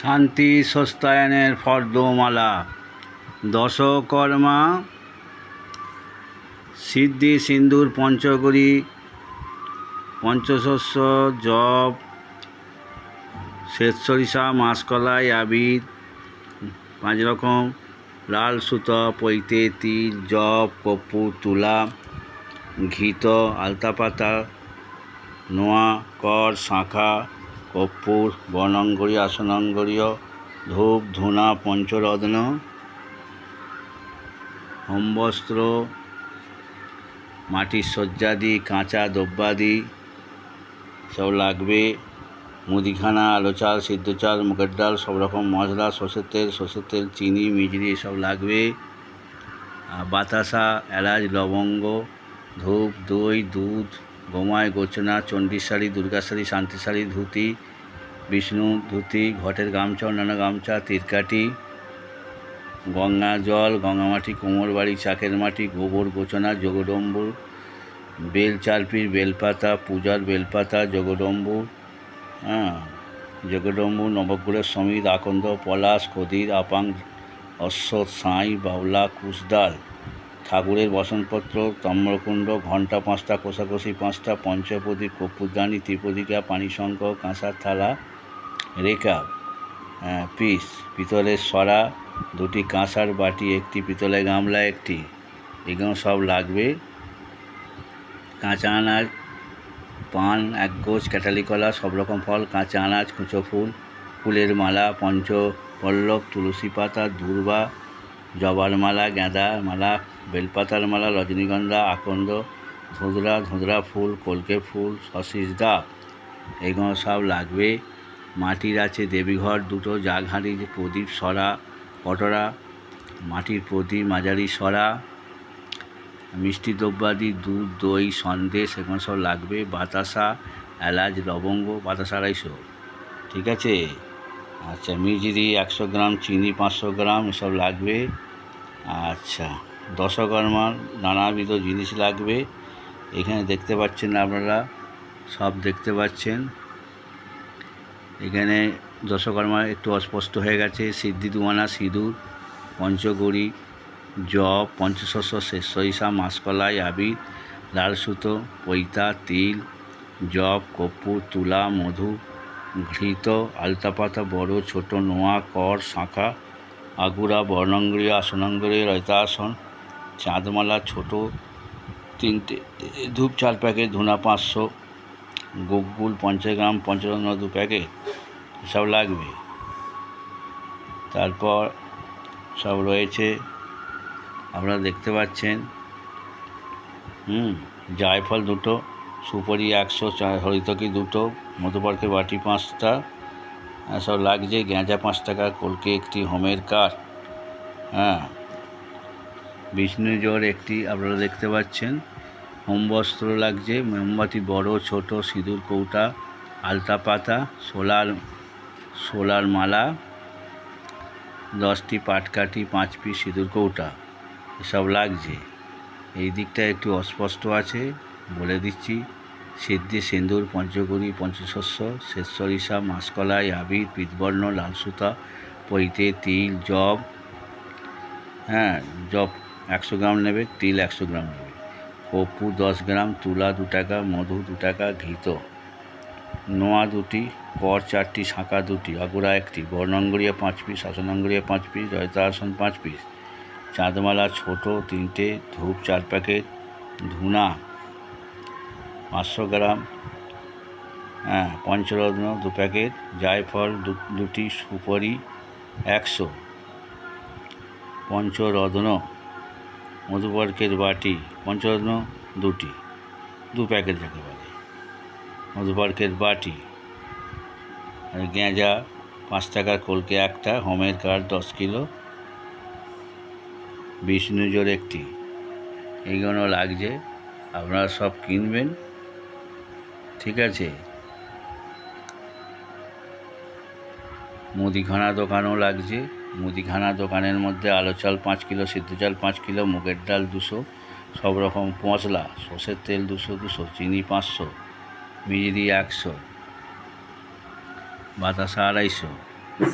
শান্তি সস্তায়নের ফর্দমালা দশকর্মা সিদ্ধি সিন্দুর পঞ্চগড়ি পঞ্চশস্য জব শ্বেত সরিষা মাসকলাই আবির 5 রকম লাল সুতো পৈতে তিল জব কর্পূর তুলা ঘৃত আলতাপাতা নোয়া কর শাঁখা কর্পূর বর্ণাঙ্গরী আসনাঙ্গরীয় ধূপ ধূনা পঞ্চরত্ন হোমবস্ত্র মাটির শয্যাদি কাঁচা দ্রব্যাদি সব লাগবে। মুদিখানা আলো চাল সিদ্ধ চাল মুগের ডাল সব রকম মশলা সর্ষের তেল চিনি মিজরি সব লাগবে। বাতাসা এলাচ লবঙ্গ ধূপ দই দুধ গোমায় গোচনা চণ্ডীর শাড়ি দুর্গা শাড়ি শান্তি শাড়ি ধুতি বিষ্ণু ধুতি ঘটের গামছা অন্যান্য গামছা তিরকাটি গঙ্গা জল গঙ্গামাটি কোমর বাড়ি চাকের মাটি গোবর গোচনা জগডম্বুর বেল চালপির বেলপাতা পূজার বেলপাতা জগডম্বুর জগডম্বুর নবগ্রহের সমিত আকন্দ পলাশ কদির আপাং অশ্বত্থ সাঁই বাউলা কুশডাল ঠাকুরের বসনপত্র তাম্রকুণ্ড ঘণ্টা 5টা কোষাকষি 5টা পঞ্চপ্রদীপ কর্পূরদানি ত্রিপদিকা পানিশঙ্খ কাঁসার থালা রেখা পিস পিতলের সরা 2টি কাঁসার বাটি 1টি পিতলের গামলা 1টি এগুলো সব লাগবে। কাঁচা আনাজ পান 1 গোছ ক্যাটালি কলা সব রকম ফল কাঁচা আনাজ কুচো ফুল ফুলের মালা পঞ্চপল্লব তুলসী পাতা দূর্বা জবার মালা গাঁদা মালা বেলপাতার মালা রজনীগন্ধা আকন্দ ধুঁধরা ফুল কলকে ফুল শশীষ ডাব এগুলো সব লাগবে। মাটির আছে দেবীঘর 2টো জাগহাঁড়ি প্রদীপ সরা কটরা মাটির প্রদীপ মাঝারি সরা মিষ্টি দ্রব্যাদি দুধ দই সন্দেশ এগুলো সব লাগবে। বাতাসা এলাচ লবঙ্গ বাতাসা 250 ঠিক আছে। আচ্ছা মিজরি 100 গ্রাম চিনি 500 গ্রাম এসব লাগবে। আচ্ছা দশকর্মার নানাবিধ জিনিস লাগবে। এখানে দেখতে পাচ্ছেন আপনারা সব দেখতে পাচ্ছেন। এখানে দশকর্মা একটু অস্পষ্ট হয়ে গেছে। সিদ্ধি 2 আনা সিঁদুর পঞ্চগড়ি জব পঞ্চশস্য শ্বেত সরিষা মাসকলাই আবির লাল সুতো পৈতা তিল জব কর্পূর তুলা মধু ঘৃত আলতাপাতা বড় ছোট নোয়া কর শাঁখা আগুরা বর্ণাঙ্গরী আসনাঙ্গরী রয়তাসন চাঁদমালা ছোট 3টে ধূপ 4 প্যাকেট ধুনা 500 গোকুল 50 গ্রাম পঞ্চরত্ন 2 প্যাকেট সব লাগবে। তারপর সব রয়েছে আপনারা দেখতে পাচ্ছেন জায়ফল 2টো সুপারি 100 হরিতকি 2টো মধুপার্কের বাটি 5টা সব লাগছে। গেঁজা 5 টাকা কলকে 1টি হোমের কাঠ বিষ্ণুজোর 1টি আপনারা দেখতে পাচ্ছেন। হোমবস্ত্র লাগছে মোমবাতি বড় ছোট সিঁদুর কৌটা আলতা পাতা সোলার মালা 10টি পাটকাঠি 5 পিস সিঁদুর কৌটা এসব লাগছে। এই দিকটা একটু অস্পষ্ট আছে বলে দিচ্ছি। সিদ্ধি সিন্দুর পঞ্চগড়ি পঞ্চশস্য শ্বেত সরিষা মাসকলাই আবির পিতবর্ণ লাল সুতা পৈতে তিল জব জব 100 গ্রাম নেবে তিল 100 গ্রাম নেবে কর্পূর 10 গ্রাম তুলা 2 টাকা মধু 2 টাকা ঘৃত নোয়া 2টি কর 4টি শাঁখা 2টি আগুরা 1টি বর্ণাঙ্গরিয়া 5 পিস আসনাঙ্গরিয়া 5 পিস জয়তাসন 5 পিস চাঁদমালা ছোট 3টে ধূপ 4 প্যাকেট ধুনা 500 গ্রাম পঞ্চরত্ন 2 প্যাকেট জায়ফল 2টি সুপারি 100 পঞ্চরত্ন মধুপার্কের বাটি পঞ্চরত্ন 2টি 2 প্যাকেট যাকে বলে মধুপার্কের বাটি আর গেঁজা 5 টাকার কলকে 1টা হোমের কাঠ 10 কিলো বিষ্ণুজোর 1টি এইগুলো লাগছে আপনারা সব কিনবেন ঠিক আছে। মুদিখানা দোকানও লাগছে মুদিখানা দোকানের মধ্যে আলো চাল 5 কিলো সিদ্ধ চাল 5 কিলো মুগের ডাল 200 সব রকম মশলা সর্ষের তেল 200 চিনি 500 মিজরি 100 বাতাসা 250